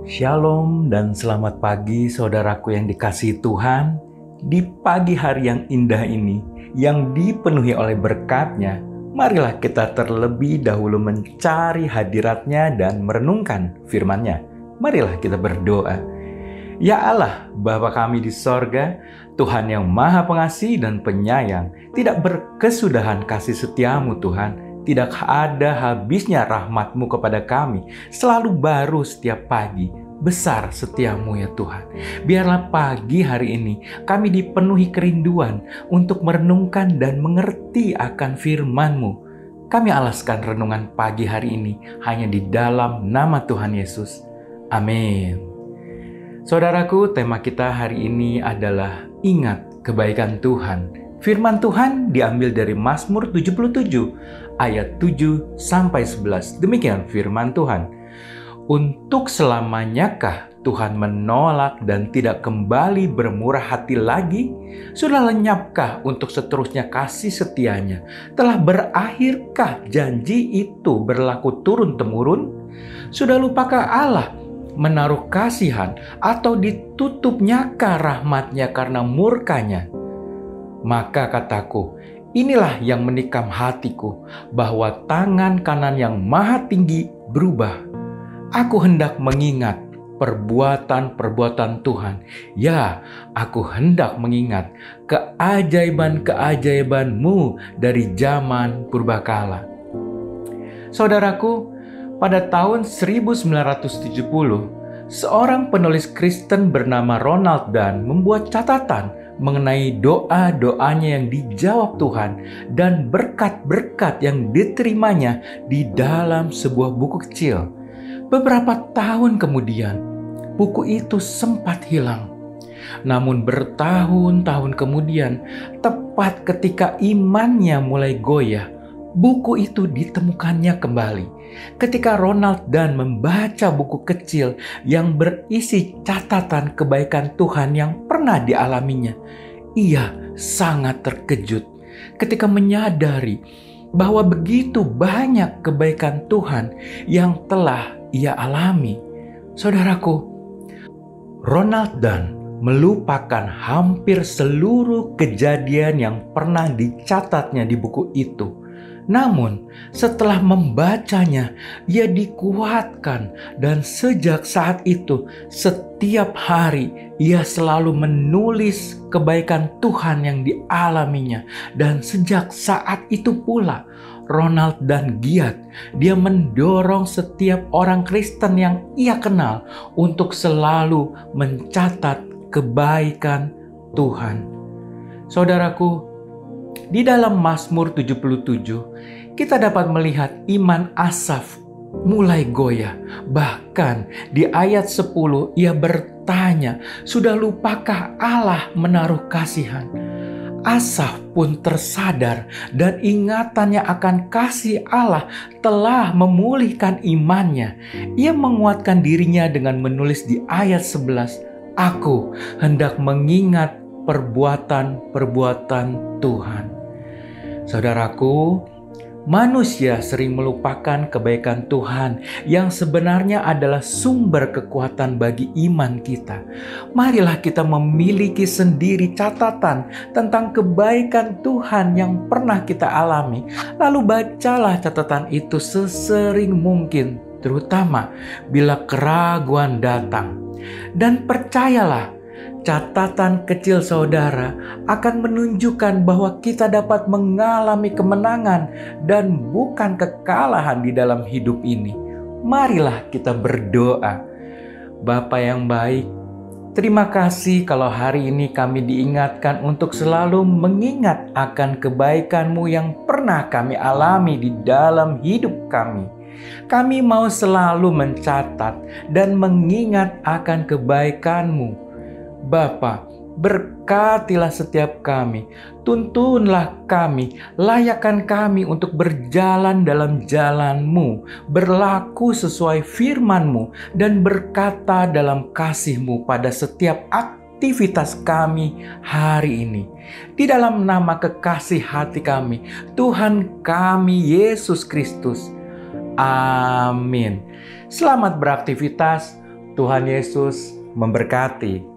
Shalom dan selamat pagi saudaraku yang dikasihi Tuhan. Di pagi hari yang indah ini, yang dipenuhi oleh berkat-Nya, marilah kita terlebih dahulu mencari hadirat-Nya dan merenungkan firman-Nya. Marilah kita berdoa. Ya Allah, Bapa kami di sorga, Tuhan yang Maha Pengasih dan Penyayang, tidak berkesudahan kasih setia-Mu Tuhan. Tidak ada habisnya rahmat-Mu kepada kami, selalu baru setiap pagi. Besar setia-Mu ya Tuhan. Biarlah pagi hari ini kami dipenuhi kerinduan untuk merenungkan dan mengerti akan firman-Mu. Kami alaskan renungan pagi hari ini hanya di dalam nama Tuhan Yesus. Amin. Saudaraku, tema kita hari ini adalah ingat kebaikan Tuhan. Firman Tuhan diambil dari Mazmur 77 ayat 7-11. Demikian firman Tuhan. Untuk selamanyakah Tuhan menolak dan tidak kembali bermurah hati lagi? Sudah lenyapkah untuk seterusnya kasih setianya? Telah berakhirkah janji itu berlaku turun-temurun? Sudah lupakah Allah menaruh kasihan atau ditutupnyakah rahmat-Nya karena murkanya? Maka kataku, inilah yang menikam hatiku, bahwa tangan kanan yang maha tinggi berubah. Aku hendak mengingat perbuatan-perbuatan Tuhan. Ya, aku hendak mengingat keajaiban-keajaiban-Mu dari zaman purbakala. Saudaraku, pada tahun 1970, seorang penulis Kristen bernama Ronald Dunn membuat catatan mengenai doa-doanya yang dijawab Tuhan dan berkat-berkat yang diterimanya di dalam sebuah buku kecil. Beberapa tahun kemudian, buku itu sempat hilang. Namun bertahun-tahun kemudian, tepat ketika imannya mulai goyah, buku itu ditemukannya kembali. Ketika Ronald Dunn membaca buku kecil yang berisi catatan kebaikan Tuhan yang pernah dialaminya, ia sangat terkejut ketika menyadari bahwa begitu banyak kebaikan Tuhan yang telah ia alami. Saudaraku, Ronald Dunn melupakan hampir seluruh kejadian yang pernah dicatatnya di buku itu. Namun, setelah membacanya, ia dikuatkan dan sejak saat itu, setiap hari ia selalu menulis kebaikan Tuhan yang dialaminya. Dan sejak saat itu pula, Ronald dan giat, dia mendorong setiap orang Kristen yang ia kenal untuk selalu mencatat kebaikan Tuhan. Saudaraku, di dalam Mazmur 77, kita dapat melihat iman Asaf mulai goyah. Bahkan di ayat 10 ia bertanya, sudah lupakah Allah menaruh kasihan? Asaf pun tersadar dan ingatannya akan kasih Allah telah memulihkan imannya. Ia menguatkan dirinya dengan menulis di ayat 11, aku hendak mengingat perbuatan-perbuatan Tuhan. Saudaraku, manusia sering melupakan kebaikan Tuhan yang sebenarnya adalah sumber kekuatan bagi iman kita. Marilah kita memiliki sendiri catatan tentang kebaikan Tuhan yang pernah kita alami. Lalu bacalah catatan itu sesering mungkin, terutama bila keraguan datang. Dan percayalah, catatan kecil saudara akan menunjukkan bahwa kita dapat mengalami kemenangan dan bukan kekalahan di dalam hidup ini. Marilah kita berdoa. Bapa yang baik, terima kasih kalau hari ini kami diingatkan untuk selalu mengingat akan kebaikan-Mu yang pernah kami alami di dalam hidup kami. Kami mau selalu mencatat dan mengingat akan kebaikan-Mu. Bapa, berkatilah setiap kami, tuntunlah kami, layakkan kami untuk berjalan dalam jalan-Mu, berlaku sesuai firman-Mu, dan berkata dalam kasih-Mu pada setiap aktivitas kami hari ini. Di dalam nama kekasih hati kami, Tuhan kami Yesus Kristus. Amin. Selamat beraktivitas. Tuhan Yesus memberkati.